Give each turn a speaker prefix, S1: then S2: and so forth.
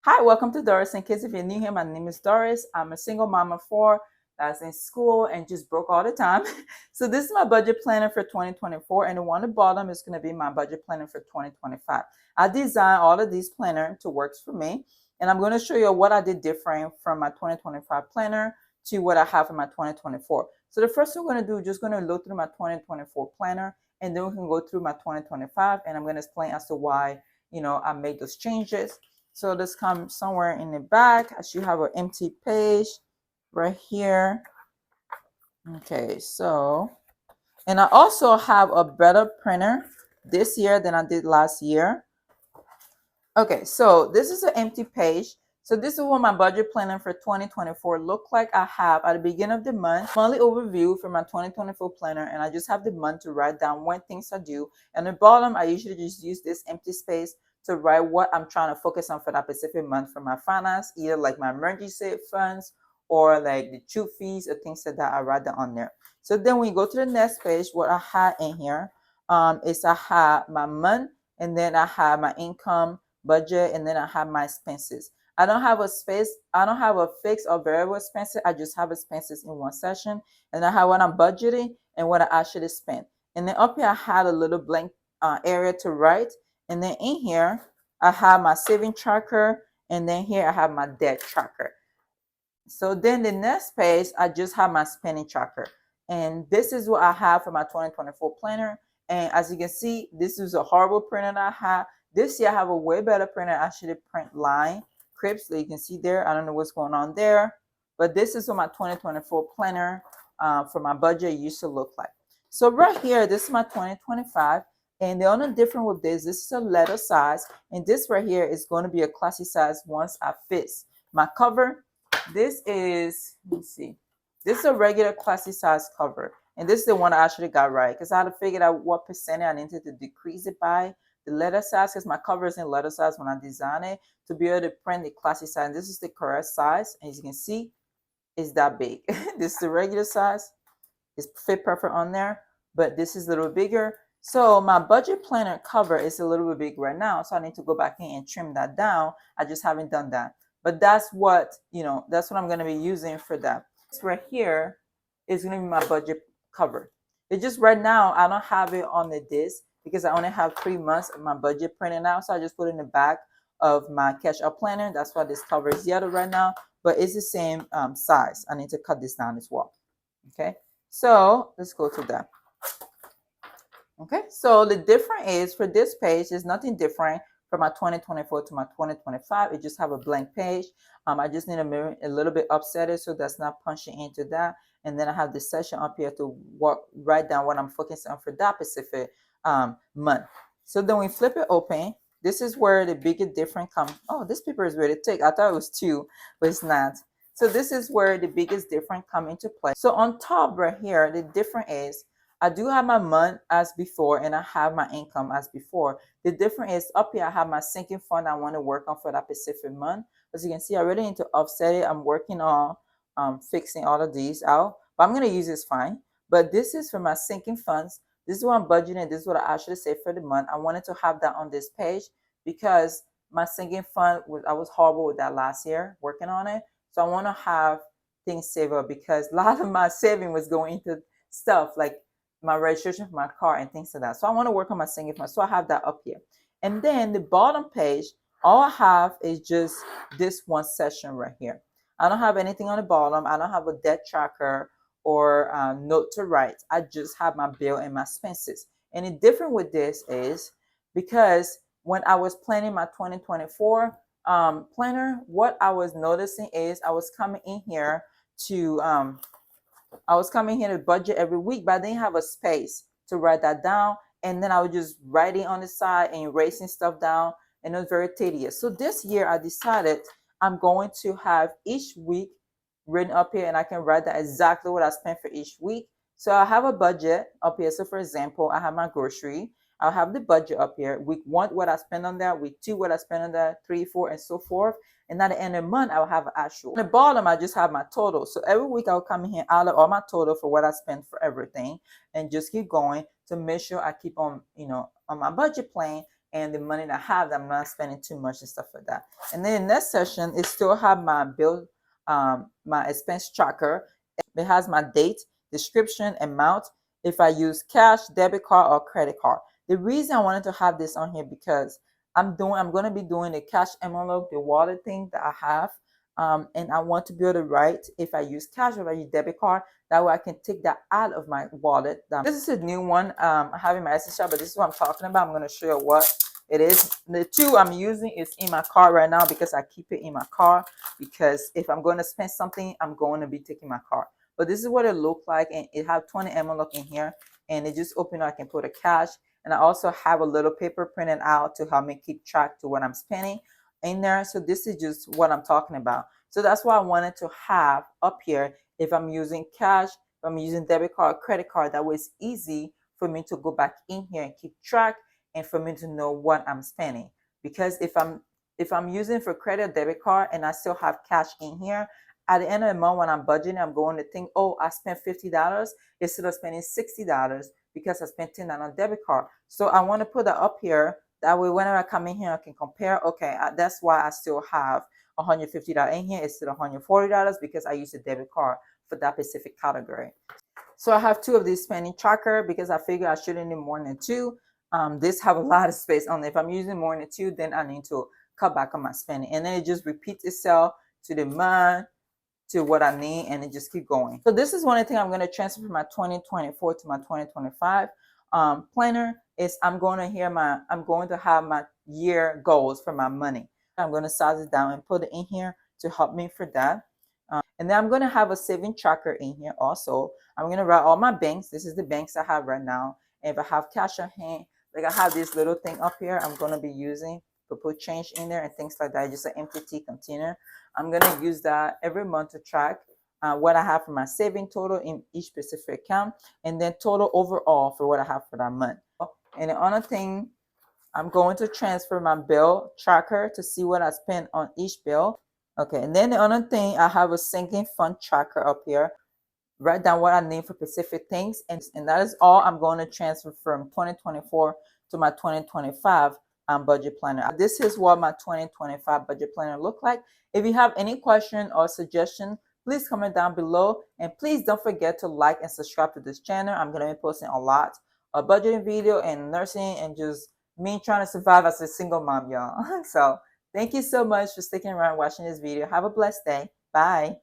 S1: Hi, welcome to Doris. In case if you're new here, my name is Doris. I'm a single mom of four that's in school and just broke all the time. So this is my budget planner for 2024, and the one at the bottom is going to be my budget planner for 2025. I designed all of these planner to work for me, and I'm going to show you what I did different from my 2025 planner to what I have in my 2024. So the first thing we're going to do, just going to look through my 2024 planner, and then we can go through my 2025, and I'm going to explain as to why I made those changes. So this comes somewhere in the back. I should have an empty page right here. Okay, so, and I also have a better printer this year than I did last year. Okay, so this is an empty page. So this is what my budget planning for 2024 look like. I have at the beginning of the monthly overview for my 2024 planner, and I just have the month to write down when things are due. And at the bottom, I usually just use this empty space to write what I'm trying to focus on for that specific month for my finance, either like my emergency funds or like the tube fees or things like that. I write that on there. So then when you go to the next page, what I had in here is I have my month, and then I have my income, budget, and then I have my expenses. I don't have a fixed or variable expenses. I just have expenses in one section, and I have what I'm budgeting and what I actually spent. And then up here I had a little blank area to write, and then in here I have my saving tracker, and then here I have my debt tracker. So then the next page I just have my spending tracker, and this is what I have for my 2024 planner. And as you can see, this is a horrible printer that I have. This year I have a way better printer. I actually print line crips, so you can see there. I don't know what's going on there, but this is what my 2024 planner for my budget used to look like. So right here, this is my 2025, and the only difference with this is a letter size, and this right here is going to be a classy size once I fix my cover. This is, let me see, this is a regular classy size cover, and this is the one I actually got right because I had to figure out what percentage I needed to decrease it by the letter size, because my cover is in letter size when I design it, to be able to print the classy size. And this is the correct size, and as you can see, it's that big. This is the regular size. It's fit perfect on there, but this is a little bigger. So my budget planner cover is a little bit big right now, so I need to go back in and trim that down. I just haven't done that, but that's what I'm going to be using for that. This right here is going to be my budget cover. It's just right now I don't have it on the disc because I only have 3 months of my budget printed out, so I just put it in the back of my catch up planner. That's why this cover is yellow right now, but it's the same size. I need to cut this down as well. Okay, so let's go to that. Okay, so the difference is for this page is nothing different from my 2024 to my 2025. It just have a blank page. I just need a little bit upset it so that's not punching into that. And then I have this section up here to write down what I'm focusing on for that specific month. So then we flip it open. This is where the biggest difference comes. Oh, this paper is really thick. I thought it was 2, but it's not. So this is where the biggest difference come into play. So on top right here, the difference is I do have my month as before, and I have my income as before. The difference is up here I have my sinking fund I want to work on for that specific month. As you can see, I really need to offset it. I'm working on fixing all of these out, but I'm going to use this fine. But this is for my sinking funds. This is what I'm budgeting. This is what I actually say for the month. I wanted to have that on this page because my sinking fund I was horrible with that last year working on it. So I want to have things saved up because a lot of my saving was going into stuff like my registration for my car and things like that. So I want to work on my sinking fund. So I have that up here. And then the bottom page, all I have is just this one section right here. I don't have anything on the bottom. I don't have a debt tracker or note to write. I just have my bill and my expenses. And the difference with this is because when I was planning my 2024 planner, what I was noticing is I was coming in here to budget every week, but I didn't have a space to write that down. And then I was just writing on the side and erasing stuff down, and it was very tedious. So this year I decided I'm going to have each week written up here, and I can write that exactly what I spent for each week. So I have a budget up here. So for example, I have my grocery. I'll have the budget up here. Week 1, what I spend on that. Week 2, what I spend on that. 3, 4, and so forth. And at the end of the month, I'll have an actual. On the bottom, I just have my total. So every week I'll come in here, out of all my total for what I spend for everything, and just keep going to make sure I keep on, on my budget plan. and the money that I have, that I'm not spending too much and stuff like that. And then the next section, it still have my bill, my expense tracker. It has my date, description, amount, if I use cash, debit card, or credit card. The reason I wanted to have this on here because I'm going to be doing the cash envelope, the wallet thing that I have. And I want to be able to write if I use cash or if I use debit card. That way I can take that out of my wallet. This is a new one I have in my Etsy shop, but this is what I'm talking about. I'm going to show you what it is. The two I'm using is in my car right now because I keep it in my car, because if I'm going to spend something, I'm going to be taking my car. But this is what it looked like, and it have 20 envelope in here, and it just open up. I can put a cash, and I also have a little paper printed out to help me keep track to what I'm spending in there. So this is just what I'm talking about. So that's why I wanted to have up here, if I'm using cash, if I'm using debit card, credit card, that way it's easy for me to go back in here and keep track, and for me to know what I'm spending. Because if I'm using for credit or debit card and I still have cash in here, at the end of the month when I'm budgeting, I'm going to think, oh, I spent $50 instead of spending $60 because I spent $10 on debit card. So I want to put that up here. That way, whenever I come in here, I can compare. Okay, that's why I still have $150 in here instead of $140 because I use a debit card for that specific category. So I have two of these spending tracker because I figure I shouldn't need more than two. This have a lot of space on it. If I'm using more than two, then I need to cut back on my spending. And then it just repeats itself to the month, to what I need, and it just keep going. So this is one thing I'm going to transfer from my 2024 to my 2025 planner. Is I'm going to have my year goals for my money. I'm going to size it down and put it in here to help me for that. And then I'm going to have a saving tracker in here also. I'm going to write all my banks. This is the banks I have right now. And if I have cash on hand, like I have this little thing up here I'm going to be using to put change in there and things like that. Just an empty tea container. I'm going to use that every month to track what I have for my saving total in each specific account, and then total overall for what I have for that month. And the other thing, I'm going to transfer my bill tracker to see what I spent on each bill. Okay, and then the other thing, I have a sinking fund tracker up here. Write down what I need for specific things, and that is all I'm going to transfer from 2024 to my 2025 budget planner. This is what my 2025 budget planner look like. If you have any question or suggestion, please comment down below, and please don't forget to like and subscribe to this channel. I'm going to be posting a lot of budgeting video and nursing and just me trying to survive as a single mom, y'all. So thank you so much for sticking around watching this video. Have a blessed day. Bye.